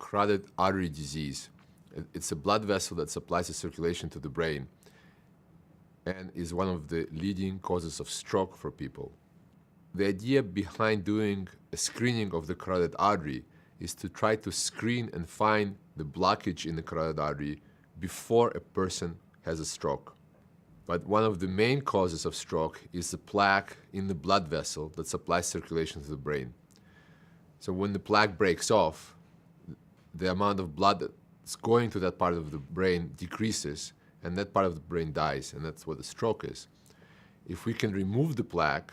carotid artery disease. It's a blood vessel that supplies the circulation to the brain and is one of the leading causes of stroke for people. The idea behind doing a screening of the carotid artery is to try to screen and find the blockage in the carotid artery before a person has a stroke. But one of the main causes of stroke is the plaque in the blood vessel that supplies circulation to the brain. So when the plaque breaks off, the amount of blood that's going to that part of the brain decreases, and that part of the brain dies, and that's what a stroke is. If we can remove the plaque,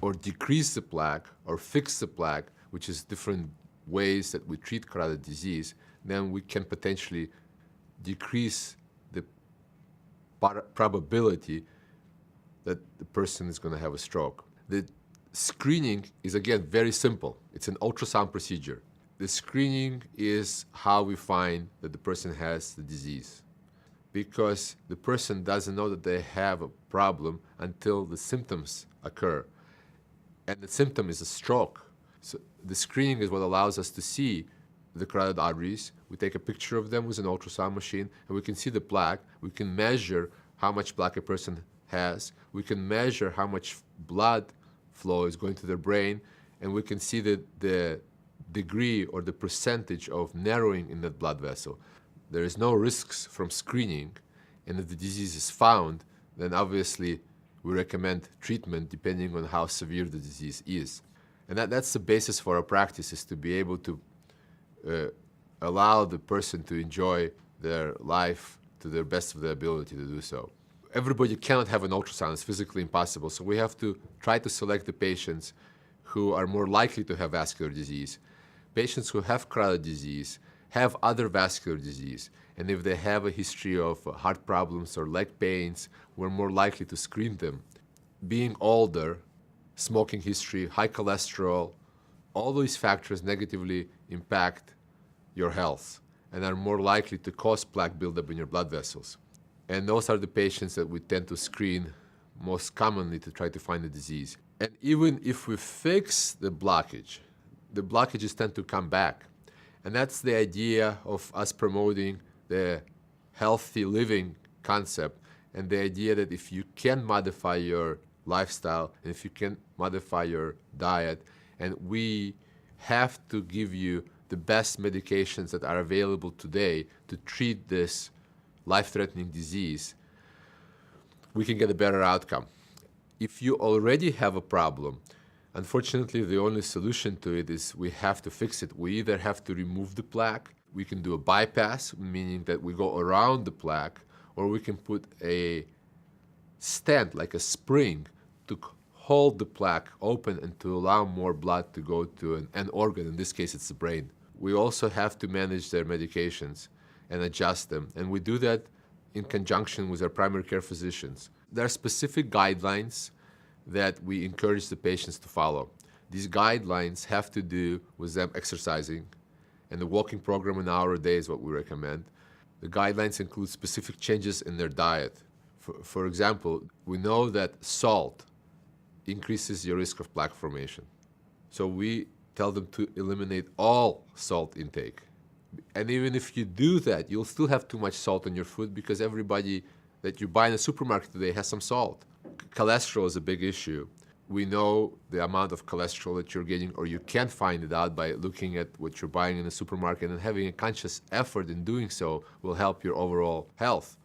or decrease the plaque, or fix the plaque, which is different ways that we treat carotid disease, then we can potentially decrease the probability that the person is going to have a stroke. The screening is, again, very simple. It's an ultrasound procedure. The screening is how we find that the person has the disease, because the person doesn't know that they have a problem until the symptoms occur. And the symptom is a stroke. So the screening is what allows us to see the carotid arteries. We take a picture of them with an ultrasound machine, and we can see the plaque. We can measure how much plaque a person has. We can measure how much blood flow is going to their brain, and we can see the degree or the percentage of narrowing in that blood vessel. There is no risks from screening, and if the disease is found, then obviously we recommend treatment depending on how severe the disease is. And that's the basis for our practice, is to be able to allow the person to enjoy their life to the best of their ability to do so. Everybody cannot have an ultrasound. It's physically impossible. So we have to try to select the patients who are more likely to have vascular disease. Patients who have carotid disease have other vascular disease. And if they have a history of heart problems or leg pains, we're more likely to screen them. Being older, smoking history, high cholesterol, all these factors negatively impact your health and are more likely to cause plaque buildup in your blood vessels. And those are the patients that we tend to screen most commonly to try to find the disease. And even if we fix the blockages tend to come back. And that's the idea of us promoting the healthy living concept, and the idea that if you can modify your lifestyle, and if you can modify your diet, and we have to give you the best medications that are available today to treat this life-threatening disease, we can get a better outcome. If you already have a problem, unfortunately, the only solution to it is we have to fix it. We either have to remove the plaque, we can do a bypass, meaning that we go around the plaque, or we can put a stent, like a spring, to hold the plaque open and to allow more blood to go to an organ. In this case, it's the brain. We also have to manage their medications and adjust them. And we do that in conjunction with our primary care physicians. There are specific guidelines that we encourage the patients to follow. These guidelines have to do with them exercising, and the walking program an hour a day is what we recommend. The guidelines include specific changes in their diet. For example, we know that salt increases your risk of plaque formation. So we tell them to eliminate all salt intake. And even if you do that, you'll still have too much salt in your food, because everybody that you buy in a supermarket today has some salt. Cholesterol is a big issue. We know the amount of cholesterol that you're getting, or you can find it out by looking at what you're buying in the supermarket, and having a conscious effort in doing so will help your overall health.